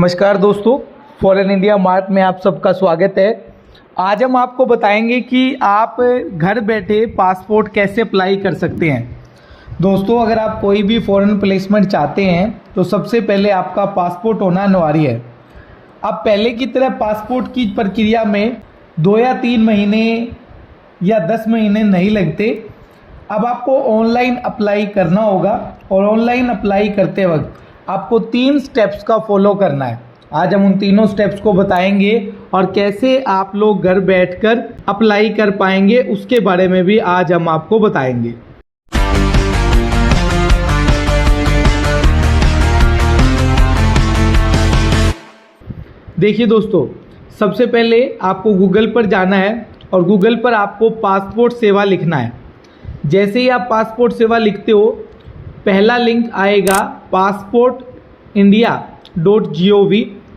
नमस्कार दोस्तों, foreign India mart में आप सबका स्वागत है। आज हम आपको बताएंगे कि आप घर बैठे पासपोर्ट कैसे अप्लाई कर सकते हैं। दोस्तों, अगर आप कोई भी फॉरेन प्लेसमेंट चाहते हैं तो सबसे पहले आपका पासपोर्ट होना अनिवार्य है। अब पहले की तरह पासपोर्ट की प्रक्रिया में 2 या 3 महीने या 10 महीने नहीं लगते। अब आपको ऑनलाइन अप्लाई करना होगा और ऑनलाइन अप्लाई करते वक्त आपको 3 स्टेप्स का फॉलो करना है। आज हम उन तीनों स्टेप्स को बताएंगे और कैसे आप लोग घर बैठकर अप्लाई कर पाएंगे उसके बारे में भी आज हम आपको बताएंगे। देखिए दोस्तों, सबसे पहले आपको गूगल पर जाना है और गूगल पर आपको पासपोर्ट सेवा लिखना है। जैसे ही आप पासपोर्ट सेवा लिखते हो, पहला लिंक आएगा passportindia.gov।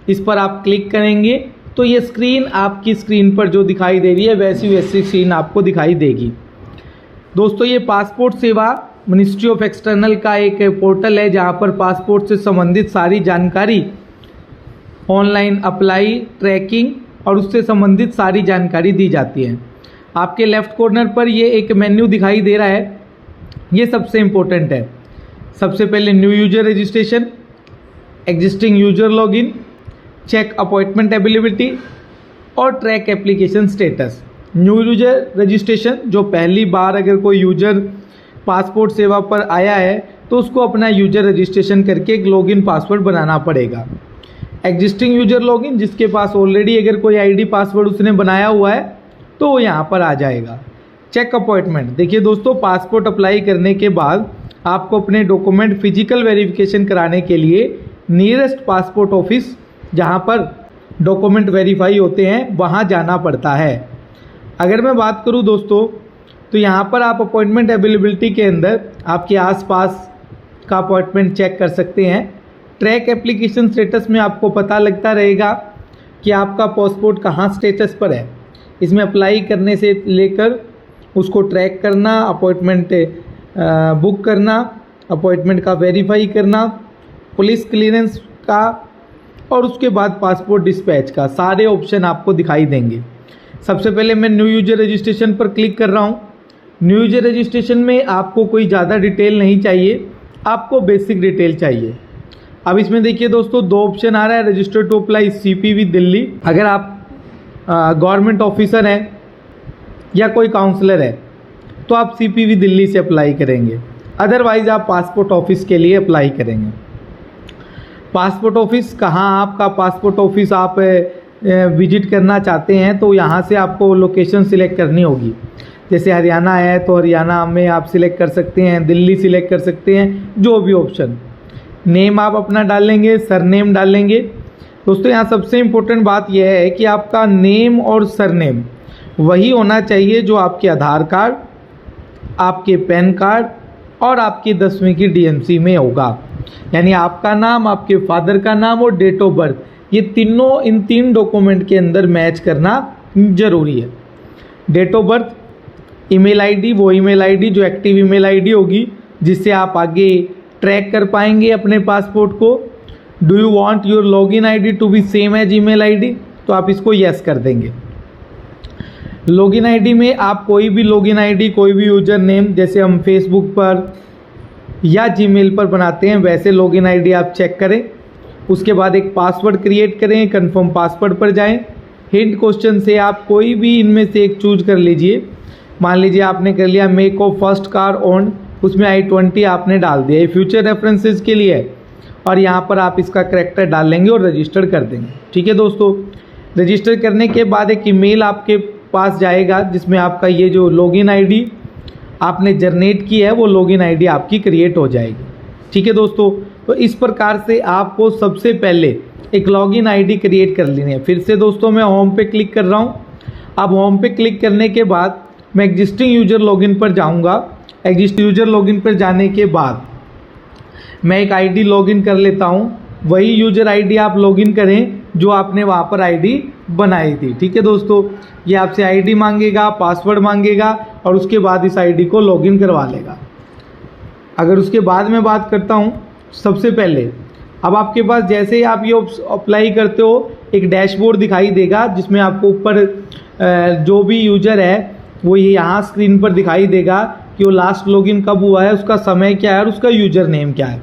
इस पर आप क्लिक करेंगे तो ये स्क्रीन आपकी स्क्रीन पर जो दिखाई दे रही है वैसी स्क्रीन आपको दिखाई देगी। दोस्तों, ये पासपोर्ट सेवा मिनिस्ट्री ऑफ एक्सटर्नल का एक पोर्टल है जहां पर पासपोर्ट से संबंधित सारी जानकारी, ऑनलाइन अप्लाई, ट्रैकिंग और उससे संबंधित सारी जानकारी दी जाती है। आपके लेफ्ट कॉर्नर पर ये एक मेन्यू दिखाई दे रहा है, ये सबसे इम्पोर्टेंट है। सबसे पहले new user registration, existing user login, check appointment availability और track application status. New user registration, जो पहली बार अगर कोई यूजर पासपोर्ट सेवा पर आया है तो उसको अपना यूजर रजिस्ट्रेशन करके एक लॉगिन पासवर्ड बनाना पड़ेगा। एग्जिस्टिंग यूजर लॉगिन, जिसके पास ऑलरेडी अगर कोई आईडी पासवर्ड उसने बनाया हुआ है तो वो यहाँ पर आ जाएगा। चेक अपॉइंटमेंट, देखिए दोस्तों, पासपोर्ट अप्लाई करने के बाद आपको अपने डॉक्यूमेंट फिजिकल वेरिफिकेशन कराने के लिए नियरेस्ट पासपोर्ट ऑफिस, जहाँ पर डॉक्यूमेंट वेरीफाई होते हैं, वहाँ जाना पड़ता है। अगर मैं बात करूँ दोस्तों, तो यहाँ पर आप अपॉइंटमेंट अवेलेबिलिटी के अंदर आपके आसपास का अपॉइंटमेंट चेक कर सकते हैं। ट्रैक एप्लीकेशन स्टेटस में आपको पता लगता रहेगा कि आपका पासपोर्ट कहाँ स्टेटस पर है। इसमें अप्लाई करने से लेकर उसको ट्रैक करना, अपॉइंटमेंट बुक करना, अपॉइंटमेंट का वेरीफाई करना, पुलिस क्लियरेंस का और उसके बाद पासपोर्ट डिस्पैच का, सारे ऑप्शन आपको दिखाई देंगे। सबसे पहले मैं न्यू यूजर रजिस्ट्रेशन पर क्लिक कर रहा हूँ। न्यू यूजर रजिस्ट्रेशन में आपको कोई ज़्यादा डिटेल नहीं चाहिए, आपको बेसिक डिटेल चाहिए। अब इसमें देखिए दोस्तों, 2 ऑप्शन आ रहा है, register to apply CPV Delhi. अगर आप गवर्नमेंट ऑफिसर हैं या कोई काउंसलर है तो आप CPV दिल्ली से अप्लाई करेंगे, अदरवाइज़ आप पासपोर्ट ऑफिस के लिए अप्लाई करेंगे। पासपोर्ट ऑफिस कहाँ, आपका पासपोर्ट ऑफिस आप विजिट करना चाहते हैं तो यहाँ से आपको लोकेशन सिलेक्ट करनी होगी। जैसे हरियाणा है तो हरियाणा में आप सिलेक्ट कर सकते हैं, दिल्ली सिलेक्ट कर सकते हैं, जो भी ऑप्शन। नेम आप अपना डालेंगे, सरनेम डालेंगे। दोस्तों, यहाँ सबसे इम्पोर्टेंट बात यह है कि आपका नेम और सरनेम वही होना चाहिए जो आपके आधार कार्ड, आपके पैन कार्ड और आपकी 10वीं की DMC में होगा। यानी आपका नाम, आपके फादर का नाम और डेट ऑफ बर्थ, ये तीनों इन 3 डॉक्यूमेंट के अंदर मैच करना ज़रूरी है। Date of birth, email ID, वो ईमेल आईडी जो एक्टिव ईमेल आईडी होगी जिससे आप आगे ट्रैक कर पाएंगे अपने पासपोर्ट को। Do you want your login ID to be same as email ID, तो आप इसको यस कर देंगे। लॉगिन आईडी में आप कोई भी लॉगिन आईडी, कोई भी यूजर नेम, जैसे हम फेसबुक पर या जीमेल पर बनाते हैं वैसे लॉगिन आईडी आप चेक करें। उसके बाद एक पासवर्ड क्रिएट करें, कंफर्म पासवर्ड पर जाएं। हिंट क्वेश्चन से आप कोई भी इनमें से एक चूज कर लीजिए। मान लीजिए आपने कर लिया make of first car on, उसमें I-20 आपने डाल दिया, ये फ्यूचर रेफरेंसेस के लिए है और यहाँ पर आप इसका करेक्टर डाल लेंगे और रजिस्टर कर देंगे। ठीक है दोस्तों, रजिस्टर करने के बाद एक ईमेल आपके पास जाएगा जिसमें आपका ये जो लॉगिन आईडी आपने जनरेट की है वो लॉगिन आईडी आपकी क्रिएट हो जाएगी। ठीक है दोस्तों, तो इस प्रकार से आपको सबसे पहले एक लॉगिन आईडी क्रिएट कर लेनी है। फिर से दोस्तों मैं होम पे क्लिक कर रहा हूँ। अब होम पे क्लिक करने के बाद मैं एग्जिस्टिंग यूजर लॉगिन पर जाऊँगा। एग्जिस्टिंग यूजर लॉगिन पर जाने के बाद मैं एक आईडी लॉगिन कर लेता हूँ। वही यूजर आईडी आप लॉगिन करें जो आपने वहाँ पर आईडी बनाई थी। ठीक है दोस्तों, ये आपसे आईडी मांगेगा, पासवर्ड मांगेगा और उसके बाद इस आईडी को लॉगिन करवा लेगा। अगर उसके बाद मैं बात करता हूँ, सबसे पहले अब आपके पास जैसे ही आप ये अप्लाई करते हो एक डैशबोर्ड दिखाई देगा, जिसमें आपको ऊपर जो भी यूजर है वो ये यहाँ स्क्रीन पर दिखाई देगा कि वो लास्ट लॉगिन कब हुआ है, उसका समय क्या है और उसका यूजर नेम क्या है।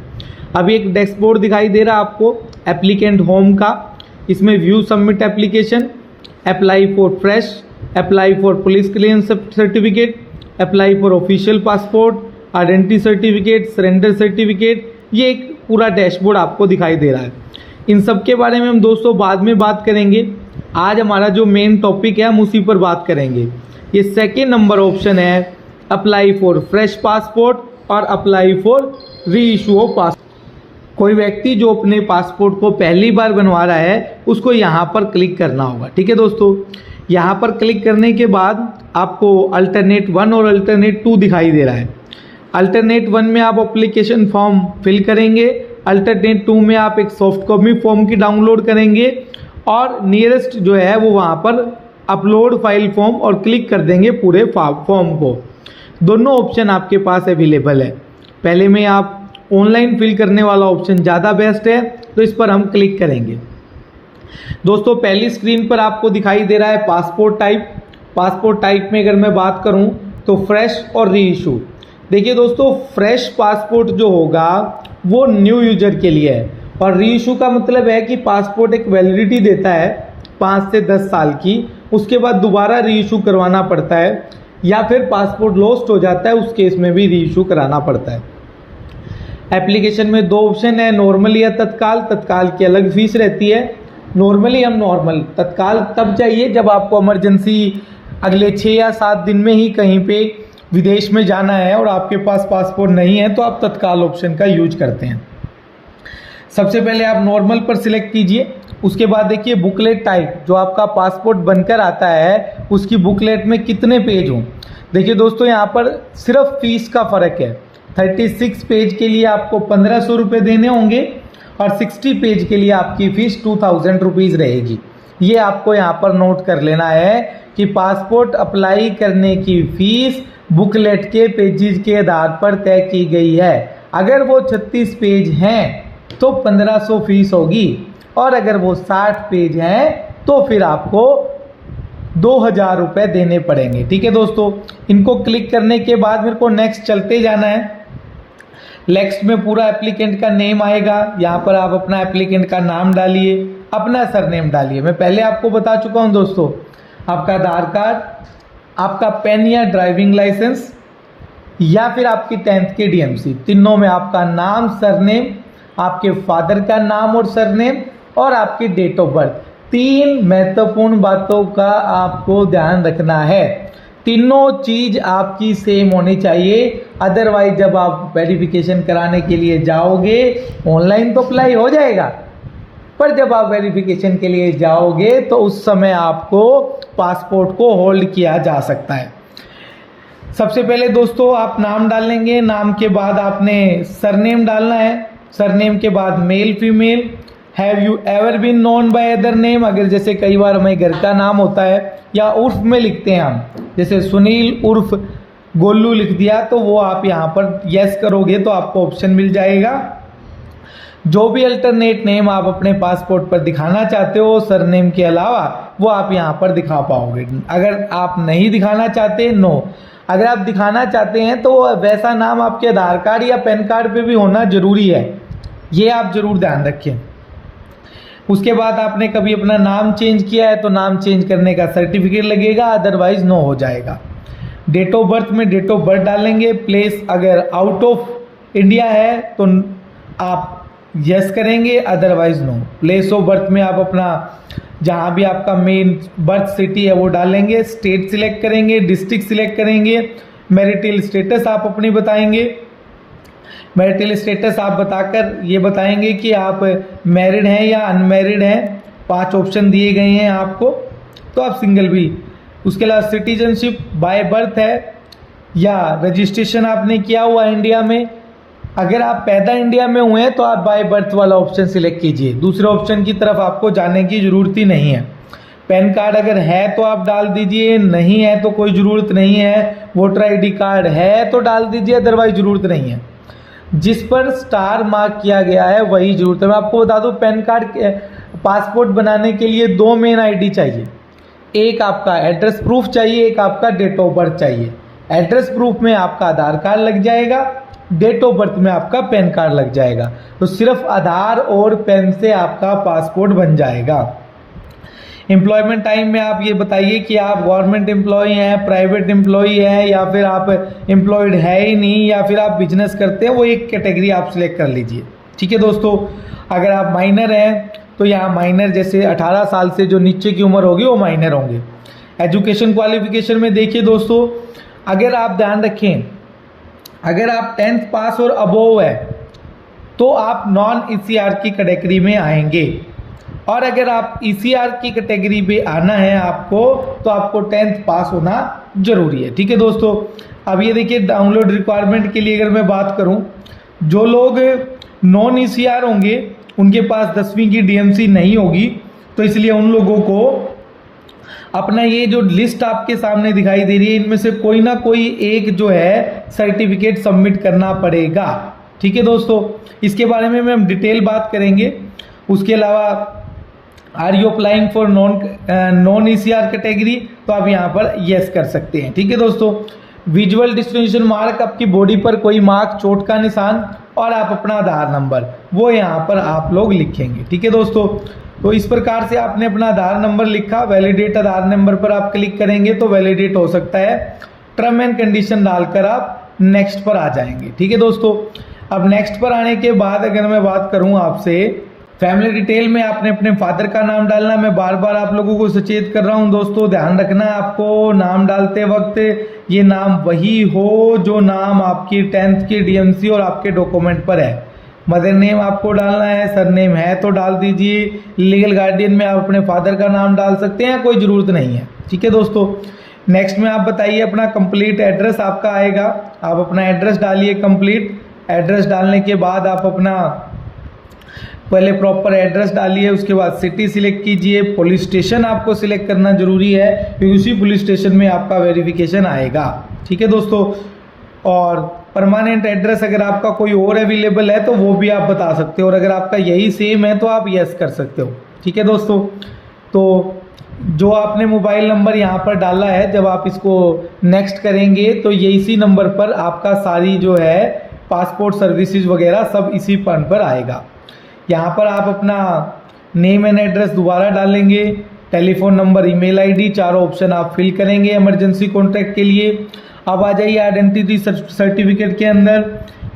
अब एक डैशबोर्ड दिखाई दे रहा है आपको एप्लीकेंट होम का, इसमें view submit application, apply for fresh, apply for police clearance certificate, apply for official passport, identity certificate, surrender certificate, ये एक पूरा डैशबोर्ड आपको दिखाई दे रहा है। इन सब के बारे में हम दोस्तों बाद में बात करेंगे। आज हमारा जो मेन टॉपिक है हम उसी पर बात करेंगे। ये सेकेंड नंबर ऑप्शन है अप्लाई फॉर फ्रेश पासपोर्ट और अप्लाई फॉर री इशू ऑफ पासपोर्ट। कोई व्यक्ति जो अपने पासपोर्ट को पहली बार बनवा रहा है उसको यहाँ पर क्लिक करना होगा। ठीक है दोस्तों, यहाँ पर क्लिक करने के बाद आपको अल्टरनेट 1 और अल्टरनेट 2 दिखाई दे रहा है। अल्टरनेट 1 में आप एप्लीकेशन फॉर्म फिल करेंगे, अल्टरनेट 2 में आप एक सॉफ्ट कॉपी फॉर्म की डाउनलोड करेंगे और नियरेस्ट जो है वो वहाँ पर अपलोड फाइल फॉर्म और क्लिक कर देंगे पूरे फॉर्म को। दोनों ऑप्शन आपके पास अवेलेबल है। पहले में आप ऑनलाइन फिल करने वाला ऑप्शन ज़्यादा बेस्ट है, तो इस पर हम क्लिक करेंगे। दोस्तों पहली स्क्रीन पर आपको दिखाई दे रहा है पासपोर्ट टाइप। पासपोर्ट टाइप में अगर मैं बात करूं तो फ्रेश और री इशू। देखिए दोस्तों, फ्रेश पासपोर्ट जो होगा वो न्यू यूजर के लिए है और री इशू का मतलब है कि पासपोर्ट एक वैलिडिटी देता है 5 से 10 साल की, उसके बाद दोबारा री इशू करवाना पड़ता है, या फिर पासपोर्ट लॉस्ट हो जाता है उस केस में भी री इशू कराना पड़ता है। एप्लीकेशन में 2 ऑप्शन है, नॉर्मल या तत्काल। तत्काल की अलग फीस रहती है। नॉर्मली हम नॉर्मल, तत्काल तब चाहिए जब आपको इमरजेंसी अगले 6 या 7 दिन में ही कहीं पे विदेश में जाना है और आपके पास पासपोर्ट नहीं है तो आप तत्काल ऑप्शन का यूज करते हैं। सबसे पहले आप नॉर्मल पर सिलेक्ट कीजिए, उसके बाद देखिए बुकलेट टाइप, जो आपका पासपोर्ट बनकर आता है उसकी बुकलेट में कितने पेज हों। देखिए दोस्तों, यहाँ पर सिर्फ फीस का फ़र्क है। 36 पेज के लिए आपको 1500 रुपये देने होंगे और 60 पेज के लिए आपकी फ़ीस 2000 रुपीज़ रहेगी। ये आपको यहाँ पर नोट कर लेना है कि पासपोर्ट अप्लाई करने की फ़ीस बुकलेट के पेजेस के आधार पर तय की गई है। अगर वो 36 पेज हैं तो 1500 फीस होगी और अगर वो 60 पेज हैं तो फिर आपको 2000 रुपये देने पड़ेंगे। ठीक है दोस्तों, इनको क्लिक करने के बाद मेरे को नेक्स्ट चलते जाना है। नेक्स्ट में पूरा एप्लीकेंट का नेम आएगा, यहाँ पर आप अपना एप्लीकेंट का नाम डालिए, अपना सरनेम डालिए। मैं पहले आपको बता चुका हूँ दोस्तों, आपका आधार कार्ड, आपका पेन या ड्राइविंग लाइसेंस या फिर आपकी 10th की DMC, तीनों में आपका नाम, सरनेम, आपके फादर का नाम और सरनेम और आपकी डेट ऑफ बर्थ। 3 महत्वपूर्ण बातों का आपको ध्यान रखना है। तीनों चीज़ आपकी सेम होनी चाहिए, अदरवाइज जब आप वेरिफिकेशन कराने के लिए जाओगे, ऑनलाइन तो अप्लाई हो जाएगा पर जब आप वेरिफिकेशन के लिए जाओगे तो उस समय आपको पासपोर्ट को होल्ड किया जा सकता है। सबसे पहले दोस्तों आप नाम डालेंगे, नाम के बाद आपने सरनेम डालना है, सरनेम के बाद male female, have you ever been known by other name, अगर जैसे कई बार हमें घर का नाम होता है या उर्फ में लिखते हैं हम, जैसे सुनील उर्फ गोलू लिख दिया तो वो आप यहाँ पर यस करोगे तो आपको ऑप्शन मिल जाएगा। जो भी अल्टरनेट नेम आप अपने पासपोर्ट पर दिखाना चाहते हो सरनेम के अलावा वो आप यहाँ पर दिखा पाओगे। अगर आप नहीं दिखाना चाहते, नो। अगर आप दिखाना चाहते हैं तो वैसा नाम आपके आधार कार्ड या पैन कार्ड पे भी होना ज़रूरी है, ये आप ज़रूर ध्यान रखें। उसके बाद आपने कभी अपना नाम चेंज किया है तो नाम चेंज करने का सर्टिफिकेट लगेगा, अदरवाइज नो हो जाएगा। डेट ऑफ बर्थ में डेट ऑफ बर्थ डालेंगे। प्लेस अगर आउट ऑफ इंडिया है तो आप यस करेंगे, otherwise no. Place of birth में आप अपना जहाँ भी आपका मेन बर्थ सिटी है वो डालेंगे। स्टेट सिलेक्ट करेंगे, डिस्ट्रिक्ट सिलेक्ट करेंगे। मैरिटल स्टेटस आप अपनी बताएंगे। मैरिटल स्टेटस आप बताकर ये बताएंगे कि आप मैरिड हैं या अनमैरिड हैं। 5 ऑप्शन दिए गए हैं आपको, तो आप सिंगल भी। उसके अलावा सिटीजनशिप बाय बर्थ है या रजिस्ट्रेशन आपने किया हुआ इंडिया में। अगर आप पैदा इंडिया में हुए हैं तो आप बाय बर्थ वाला ऑप्शन सिलेक्ट कीजिए, दूसरे ऑप्शन की तरफ आपको जाने की ज़रूरत ही नहीं है। पैन कार्ड अगर है तो आप डाल दीजिए, नहीं है तो कोई ज़रूरत नहीं है। वोटर ID कार्ड है तो डाल दीजिए, अदरवाइज ज़रूरत नहीं है। जिस पर स्टार मार्क किया गया है वही जरूरत है। मैं आपको बता दूं, पैन कार्ड पासपोर्ट बनाने के लिए 2 मेन आईडी चाहिए। एक आपका एड्रेस प्रूफ चाहिए, एक आपका डेट ऑफ बर्थ चाहिए। एड्रेस प्रूफ में आपका आधार कार्ड लग जाएगा, डेट ऑफ बर्थ में आपका पैन कार्ड लग जाएगा। तो सिर्फ आधार और पैन से आपका पासपोर्ट बन जाएगा। एम्प्लॉयमेंट टाइम में आप ये बताइए कि आप गवर्नमेंट एम्प्लॉय हैं, प्राइवेट एम्प्लॉय हैं, या फिर आप एम्प्लॉयड है ही नहीं, या फिर आप बिजनेस करते हैं, वो एक कैटेगरी आप सिलेक्ट कर लीजिए। ठीक है दोस्तों, अगर आप माइनर हैं तो यहाँ माइनर जैसे 18 साल से जो नीचे की उम्र होगी वो माइनर होंगे। एजुकेशन क्वालिफिकेशन में देखिए दोस्तों, अगर आप ध्यान रखें, अगर आप 10th पास और अबोव है तो आप नॉन ईसीआर की कैटेगरी में आएंगे, और अगर आप ईसीआर की कैटेगरी पे आना है आपको तो आपको 10th पास होना जरूरी है। ठीक है दोस्तों, अब ये देखिए डाउनलोड रिक्वायरमेंट के लिए अगर मैं बात करूं, जो लोग नॉन ईसीआर होंगे उनके पास 10वीं की डीएमसी नहीं होगी, तो इसलिए उन लोगों को अपना ये जो लिस्ट आपके सामने दिखाई दे रही है, इनमें से कोई ना कोई एक जो है सर्टिफिकेट सबमिट करना पड़ेगा। ठीक है दोस्तों, इसके बारे में हम डिटेल बात करेंगे। उसके अलावा are you applying for non ECR category, तो आप यहाँ पर यस कर सकते हैं। ठीक है दोस्तों, विजुअल डिस्टिंक्शन मार्क, आपकी बॉडी पर कोई मार्क, चोट का निशान, और आप अपना आधार नंबर वो यहाँ पर आप लोग लिखेंगे। ठीक है दोस्तों, तो इस प्रकार से आपने अपना आधार नंबर लिखा, वैलिडेट आधार नंबर पर आप क्लिक करेंगे तो वैलिडेट हो सकता है। टर्म एंड कंडीशन डालकर आप नेक्स्ट पर आ जाएंगे। ठीक है दोस्तों, अब नेक्स्ट पर आने के बाद अगर मैं बात करूं आपसे, फैमिली डिटेल में आपने अपने फादर का नाम डालना। मैं बार बार आप लोगों को सचेत कर रहा हूं दोस्तों, ध्यान रखना आपको नाम डालते वक्त ये नाम वही हो जो नाम आपकी 10th की डीएमसी और आपके डॉक्यूमेंट पर है। मदर नेम आपको डालना है, सरनेम है तो डाल दीजिए। लीगल गार्डियन में आप अपने फादर का नाम डाल सकते हैं, कोई ज़रूरत नहीं है। ठीक है दोस्तों, नेक्स्ट में आप बताइए अपना कंप्लीट एड्रेस आपका आएगा, आप अपना एड्रेस डालिए। कंप्लीट एड्रेस डालने के बाद आप अपना पहले प्रॉपर एड्रेस डालिए, उसके बाद सिटी सिलेक्ट कीजिए। पुलिस स्टेशन आपको सिलेक्ट करना जरूरी है क्योंकि उसी पुलिस स्टेशन में आपका वेरिफिकेशन आएगा। ठीक है दोस्तों, और परमानेंट एड्रेस अगर आपका कोई और अवेलेबल है तो वो भी आप बता सकते हो, और अगर आपका यही सेम है तो आप यस कर सकते हो। ठीक है दोस्तों, तो जो आपने मोबाइल नंबर यहाँ पर डाला है, जब आप इसको नेक्स्ट करेंगे तो ये इसी नंबर पर आपका सारी जो है पासपोर्ट सर्विसेज वगैरह सब इसी पॉइंट पर आएगा। यहाँ पर आप अपना नेम एंड एड्रेस दोबारा डालेंगे, टेलीफोन नंबर, ईमेल आईडी, चारों ऑप्शन आप फिल करेंगे इमरजेंसी कॉन्टैक्ट के लिए। अब आ जाइए आइडेंटिटी सर्टिफिकेट के अंदर।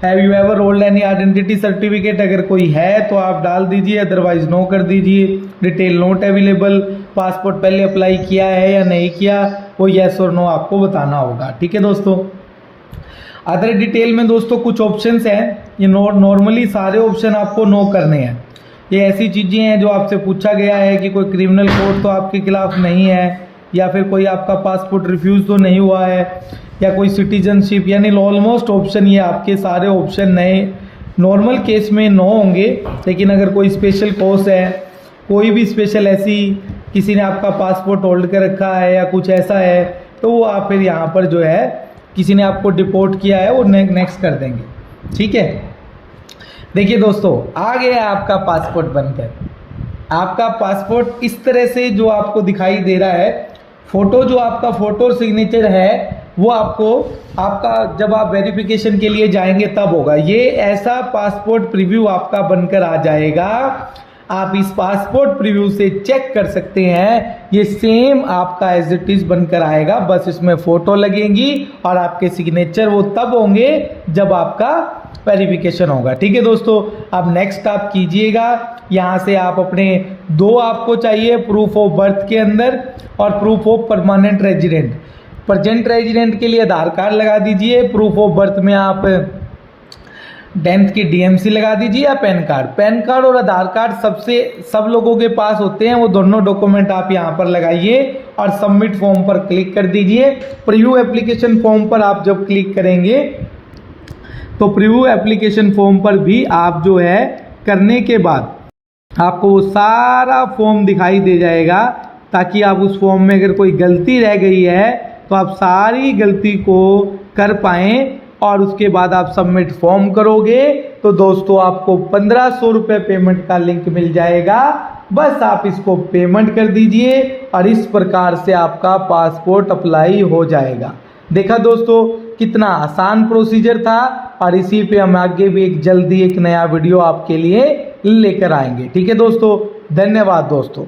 Have you ever rolled any identity certificate, अगर कोई है तो आप डाल दीजिए, अदरवाइज नो कर दीजिए। डिटेल नोट अवेलेबल, पासपोर्ट पहले अप्लाई किया है या नहीं किया, वो येस और नो आपको बताना होगा। ठीक है दोस्तों, अदर डिटेल में दोस्तों कुछ ऑप्शंस हैं, ये नॉर्मली सारे ऑप्शन आपको नो करने हैं। ये ऐसी चीज़ें हैं जो आपसे पूछा गया है कि कोई क्रिमिनल कोड तो आपके खिलाफ नहीं है, या फिर कोई आपका पासपोर्ट रिफ्यूज़ तो नहीं हुआ है, या कोई सिटीजनशिप, यानी ऑलमोस्ट ऑप्शन ये आपके सारे ऑप्शन नए नॉर्मल केस में नो होंगे। लेकिन अगर कोई स्पेशल कोर्स है, कोई भी स्पेशल ऐसी किसी ने आपका पासपोर्ट होल्ड कर रखा है या कुछ ऐसा है, तो वो आप फिर यहाँ पर जो है किसी ने आपको डिपोर्ट किया है वो नेक्स्ट कर देंगे। ठीक है, देखिए दोस्तों, आ गया आपका पासपोर्ट बनकर। आपका पासपोर्ट इस तरह से जो आपको दिखाई दे रहा है, फोटो जो आपका फोटो सिग्नेचर है वो आपको आपका जब आप वेरिफिकेशन के लिए जाएंगे तब होगा। ये ऐसा पासपोर्ट प्रीव्यू आपका बनकर आ जाएगा। आप इस पासपोर्ट प्रीव्यू से चेक कर सकते हैं, ये सेम आपका एज इट इज बनकर आएगा, बस इसमें फोटो लगेंगी और आपके सिग्नेचर वो तब होंगे जब आपका वेरिफिकेशन होगा। ठीक है दोस्तों, अब नेक्स्ट आप कीजिएगा। यहाँ से आप अपने दो आपको चाहिए, प्रूफ ऑफ बर्थ के अंदर और proof of permanent resident. Present resident के लिए आधार कार्ड लगा दीजिए, प्रूफ ऑफ बर्थ में आप 10th की डीएमसी लगा दीजिए या पैन कार्ड। पैन कार्ड और आधार कार्ड सब लोगों के पास होते हैं, वो दोनों डॉक्यूमेंट आप यहाँ पर लगाइए और सबमिट फॉर्म पर क्लिक कर दीजिए। प्रीव्यू एप्लीकेशन फॉर्म पर आप जब क्लिक करेंगे तो प्रीव्यू एप्लीकेशन फॉर्म पर भी आप जो है करने के बाद आपको वो सारा फॉर्म दिखाई दे जाएगा, ताकि आप उस फॉर्म में अगर कोई गलती रह गई है तो आप सारी गलती को कर पाएँ और उसके बाद आप सबमिट फॉर्म करोगे तो दोस्तों आपको 1500 रुपये पेमेंट का लिंक मिल जाएगा। बस आप इसको पेमेंट कर दीजिए और इस प्रकार से आपका पासपोर्ट अप्लाई हो जाएगा। देखा दोस्तों कितना आसान प्रोसीजर था, और इसी पे हम आगे भी जल्दी एक नया वीडियो आपके लिए लेकर आएंगे। ठीक है दोस्तों, धन्यवाद दोस्तों।